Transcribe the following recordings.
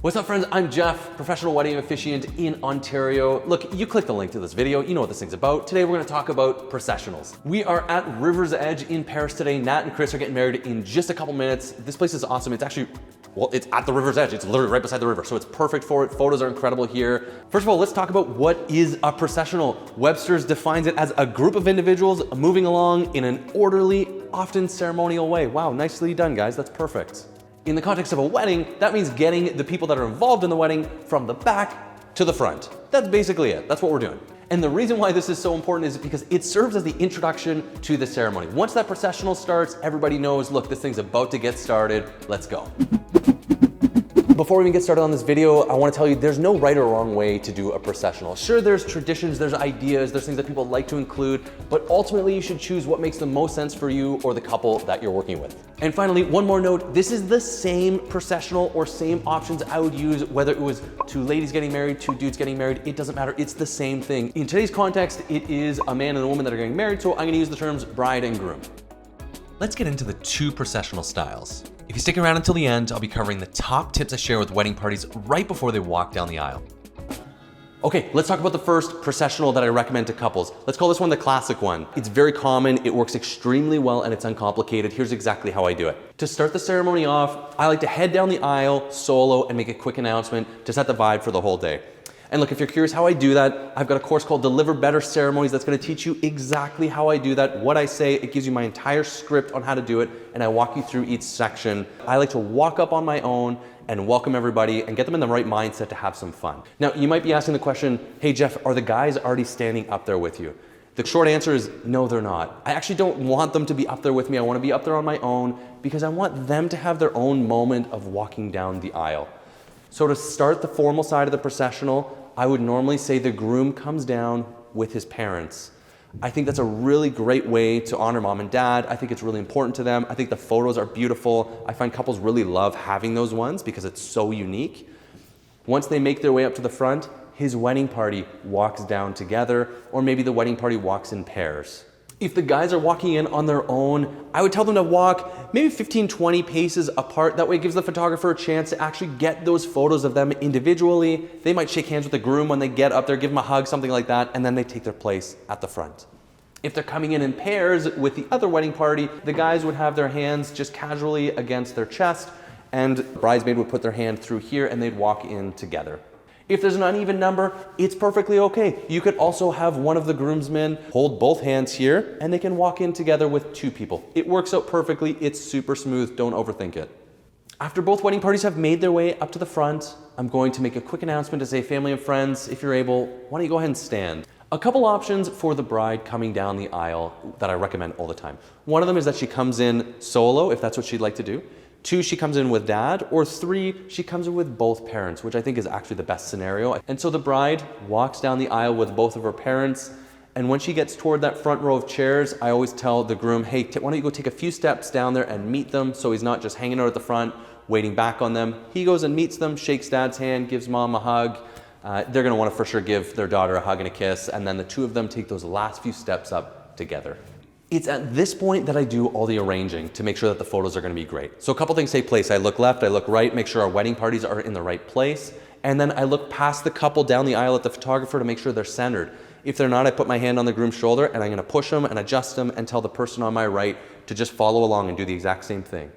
What's up, friends? I'm Jeff, professional wedding officiant in Ontario. Look, you clicked the link to this video, you know what this thing's about. Today we're gonna talk about Processionals. We are at River's Edge in Paris today. Nat and Chris are getting married in just a couple minutes. This place is awesome. It's actually, well, it's at the River's Edge. It's literally right beside the river, so it's perfect for it. Photos are incredible here. First of all, let's talk about what is a processional. Webster's defines it as a group of individuals moving along in an orderly, often ceremonial way. Wow, nicely done, guys. That's perfect. In the context of a wedding, that means getting the people that are involved in the wedding from the back to the front. That's basically it. That's what we're doing. And the reason why this is so important is because it serves as the introduction to the ceremony. Once that processional starts, everybody knows, look, this thing's about to get started. Let's go. Before we even get started on this video, I want to tell you there's no right or wrong way to do a processional. Sure, there's traditions, there's ideas, there's things that people like to include, but ultimately you should choose what makes the most sense for you or the couple that you're working with. And finally, one more note, this is the same processional or same options I would use whether it was two ladies getting married, two dudes getting married, it doesn't matter, it's the same thing. In today's context, it is a man and a woman that are getting married, so I'm gonna use the terms bride and groom. Let's get into the two processional styles. If you stick around until the end, I'll be covering the top tips I share with wedding parties right before they walk down the aisle. Okay, let's talk about the first processional that I recommend to couples. Let's call this one the classic one. It's very common, it works extremely well, and it's uncomplicated. Here's exactly how I do it. To start the ceremony off, I like to head down the aisle solo and make a quick announcement to set the vibe for the whole day. And look, if you're curious how I do that, I've got a course called Deliver Better Ceremonies that's gonna teach you exactly how I do that, what I say. It gives you my entire script on how to do it, and I walk you through each section. I like to walk up on my own and welcome everybody and get them in the right mindset to have some fun. Now, you might be asking the question, hey Jeff, are the guys already standing up there with you? The short answer is no, they're not. I actually don't want them to be up there with me. I wanna be up there on my own because I want them to have their own moment of walking down the aisle. So to start the formal side of the processional, I would normally say the groom comes down with his parents. I think that's a really great way to honor mom and dad. I think it's really important to them. I think the photos are beautiful. I find couples really love having those ones because it's so unique. Once they make their way up to the front, his wedding party walks down together, or maybe the wedding party walks in pairs. If the guys are walking in on their own, I would tell them to walk maybe 15, 20 paces apart. That way it gives the photographer a chance to actually get those photos of them individually. They might shake hands with the groom when they get up there, give them a hug, something like that, and then they take their place at the front. If they're coming in pairs with the other wedding party, the guys would have their hands just casually against their chest, and the bridesmaid would put their hand through here and they'd walk in together. If there's an uneven number, it's perfectly okay. You could also have one of the groomsmen hold both hands here and they can walk in together with two people. It works out perfectly, it's super smooth, don't overthink it. After both wedding parties have made their way up to the front, I'm going to make a quick announcement to say, family and friends, if you're able, why don't you go ahead and stand? A couple options for the bride coming down the aisle that I recommend all the time. One of them is that she comes in solo, if that's what she'd like to do. 2, she comes in with dad, or 3, she comes in with both parents, which I think is actually the best scenario. And so the bride walks down the aisle with both of her parents, and when she gets toward that front row of chairs, I always tell the groom, hey, why don't you go take a few steps down there and meet them so he's not just hanging out at the front, waiting back on them. He goes and meets them, shakes dad's hand, gives mom a hug. They're gonna wanna for sure give their daughter a hug and a kiss, and then the two of them take those last few steps up together. It's at this point that I do all the arranging to make sure that the photos are gonna be great. So a couple things take place. I look left, I look right, make sure our wedding parties are in the right place. And then I look past the couple down the aisle at the photographer to make sure they're centered. If they're not, I put my hand on the groom's shoulder and I'm gonna push them and adjust them and tell the person on my right to just follow along and do the exact same thing.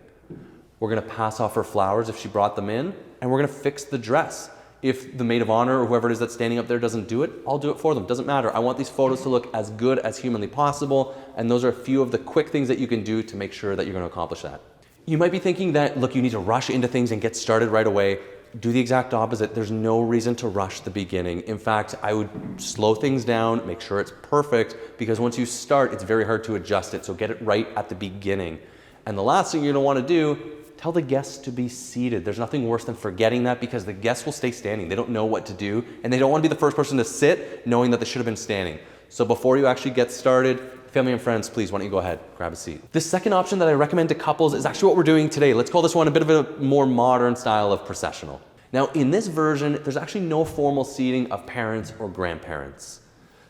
We're gonna pass off her flowers if she brought them in, and we're gonna fix the dress. If the maid of honor or whoever it is that's standing up there doesn't do it, I'll do it for them. Doesn't matter. I want these photos to look as good as humanly possible, and those are a few of the quick things that you can do to make sure that you're going to accomplish that. You might be thinking that, look, you need to rush into things and get started right away. Do the exact opposite. There's no reason to rush the beginning. In fact, I would slow things down, make sure it's perfect, because once you start, it's very hard to adjust it, so get it right at the beginning. And the last thing you're going to want to do, tell the guests to be seated. There's nothing worse than forgetting that because the guests will stay standing. They don't know what to do, and they don't want to be the first person to sit knowing that they should have been standing. So before you actually get started, family and friends, please, why don't you go ahead, grab a seat. The second option that I recommend to couples is actually what we're doing today. Let's call this one a bit of a more modern style of processional. Now, in this version, there's actually no formal seating of parents or grandparents.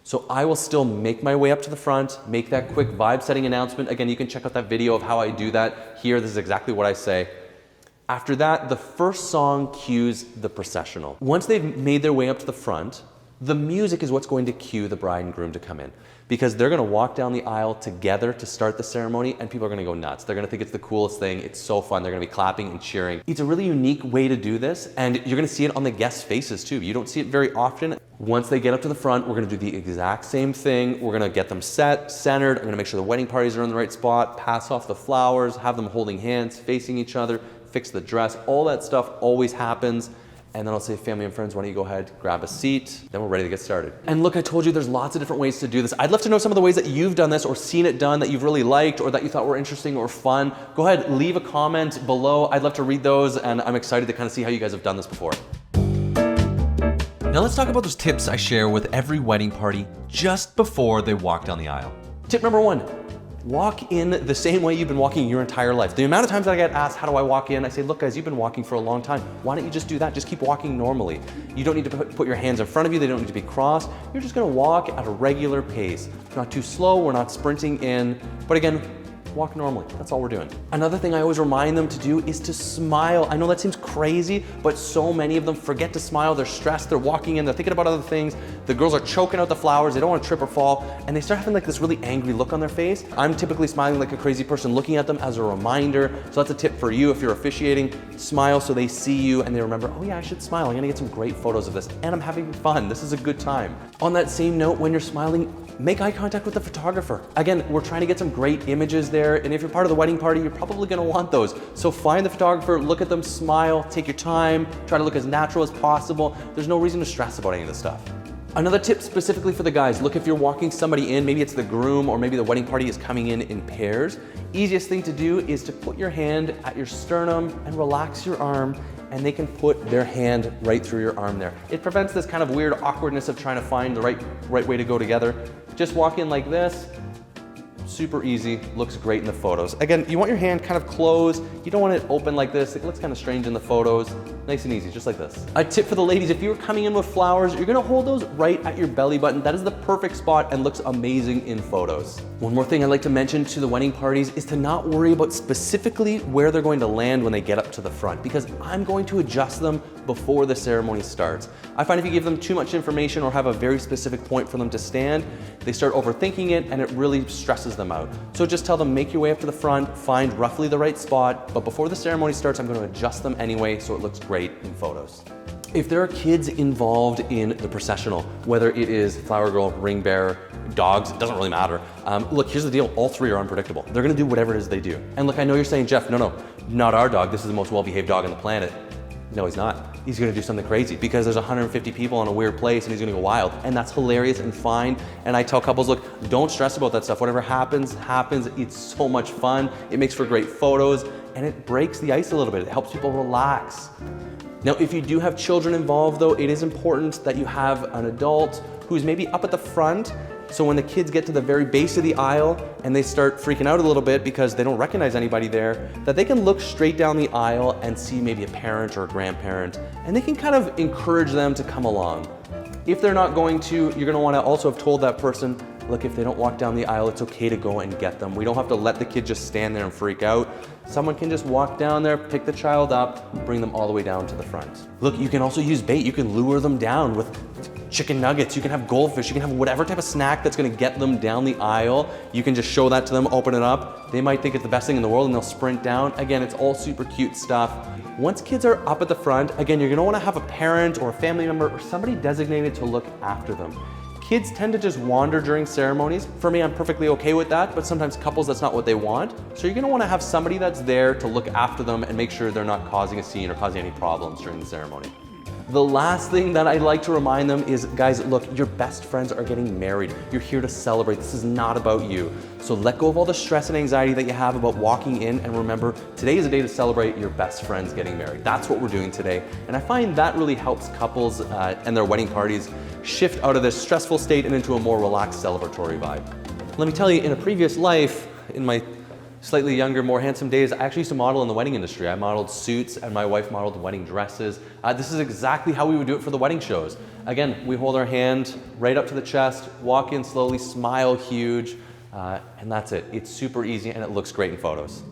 So I will still make my way up to the front, make that quick vibe setting announcement. Again, you can check out that video of how I do that here. This is exactly what I say. After that, the first song cues the processional. Once they've made their way up to the front, the music is what's going to cue the bride and groom to come in, because they're gonna walk down the aisle together to start the ceremony, and people are gonna go nuts. They're gonna think it's the coolest thing. It's so fun. They're gonna be clapping and cheering. It's a really unique way to do this, and you're gonna see it on the guests' faces too. You don't see it very often. Once they get up to the front, we're gonna do the exact same thing. We're gonna get them set, centered. I'm gonna make sure the wedding parties are in the right spot, pass off the flowers, have them holding hands, facing each other, fix the dress. All that stuff always happens. And then I'll say, family and friends, why don't you go ahead, grab a seat, then we're ready to get started. And look, I told you there's lots of different ways to do this. I'd love to know some of the ways that you've done this or seen it done that you've really liked or that you thought were interesting or fun. Go ahead, leave a comment below. I'd love to read those, and I'm excited to kind of see how you guys have done this before. Now let's talk about those tips I share with every wedding party just before they walk down the aisle. Tip number one, walk in the same way you've been walking your entire life. The amount of times that I get asked, how do I walk in? I say, look guys, you've been walking for a long time. Why don't you just do that? Just keep walking normally. You don't need to put your hands in front of you. They don't need to be crossed. You're just gonna walk at a regular pace. Not too slow, we're not sprinting in, but again, walk normally. That's all we're doing. Another thing I always remind them to do is to smile. I know that seems crazy, but so many of them forget to smile. They're stressed, they're walking in, they're thinking about other things. The girls are choking out the flowers, they don't want to trip or fall, and they start having like this really angry look on their face. I'm typically smiling like a crazy person, looking at them as a reminder. So that's a tip for you if you're officiating. Smile so they see you and they remember, oh yeah, I should smile. I'm gonna get some great photos of this, and I'm having fun. This is a good time. On that same note, when you're smiling, make eye contact with the photographer. Again, we're trying to get some great images there, and if you're part of the wedding party, you're probably gonna want those. So find the photographer, look at them, smile, take your time, try to look as natural as possible. There's no reason to stress about any of this stuff. Another tip specifically for the guys, look, if you're walking somebody in, maybe it's the groom or maybe the wedding party is coming in pairs, easiest thing to do is to put your hand at your sternum and relax your arm, and they can put their hand right through your arm there. It prevents this kind of weird awkwardness of trying to find the right way to go together. Just walk in like this, super easy, looks great in the photos. Again, you want your hand kind of closed. You don't want it open like this. It looks kind of strange in the photos. Nice and easy, just like this. A tip for the ladies, if you're coming in with flowers, you're gonna hold those right at your belly button. That is the perfect spot and looks amazing in photos. One more thing I'd like to mention to the wedding parties is to not worry about specifically where they're going to land when they get up to the front, because I'm going to adjust them before the ceremony starts. I find if you give them too much information or have a very specific point for them to stand, they start overthinking it and it really stresses them out. So just tell them, make your way up to the front, find roughly the right spot, but before the ceremony starts, I'm going to adjust them anyway so it looks great in photos. If there are kids involved in the processional, whether it is flower girl, ring bearer, dogs, it doesn't really matter. Look, here's the deal, all three are unpredictable. They're gonna do whatever it is they do. And look, I know you're saying, Jeff, no, not our dog. This is the most well-behaved dog on the planet. No, he's not. He's gonna do something crazy because there's 150 people in a weird place and he's gonna go wild. And that's hilarious and fine. And I tell couples, look, don't stress about that stuff. Whatever happens, happens. It's so much fun. It makes for great photos and it breaks the ice a little bit. It helps people relax. Now, if you do have children involved though, it is important that you have an adult who's maybe up at the front. So when the kids get to the very base of the aisle and they start freaking out a little bit because they don't recognize anybody there, that they can look straight down the aisle and see maybe a parent or a grandparent, and they can kind of encourage them to come along. If they're not going to, you're gonna wanna also have told that person, look, if they don't walk down the aisle, it's okay to go and get them. We don't have to let the kid just stand there and freak out. Someone can just walk down there, pick the child up, bring them all the way down to the front. Look, you can also use bait. You can lure them down with chicken nuggets. You can have goldfish. You can have whatever type of snack that's gonna get them down the aisle. You can just show that to them, open it up. They might think it's the best thing in the world and they'll sprint down. Again, it's all super cute stuff. Once kids are up at the front, again, you're gonna wanna have a parent or a family member or somebody designated to look after them. Kids tend to just wander during ceremonies. For me, I'm perfectly okay with that, but sometimes couples, that's not what they want. So you're gonna wanna have somebody that's there to look after them and make sure they're not causing a scene or causing any problems during the ceremony. The last thing that I like to remind them is, guys, look, your best friends are getting married. You're here to celebrate. This is not about you. So let go of all the stress and anxiety that you have about walking in, and remember, today is a day to celebrate your best friends getting married. That's what we're doing today. And I find that really helps couples and their wedding parties shift out of this stressful state and into a more relaxed celebratory vibe. Let me tell you, in a previous life, in my slightly younger, more handsome days, I actually used to model in the wedding industry. I modeled suits and my wife modeled wedding dresses. This is exactly how we would do it for the wedding shows. Again, we hold our hand right up to the chest, walk in slowly, smile huge, and that's it. It's super easy and it looks great in photos.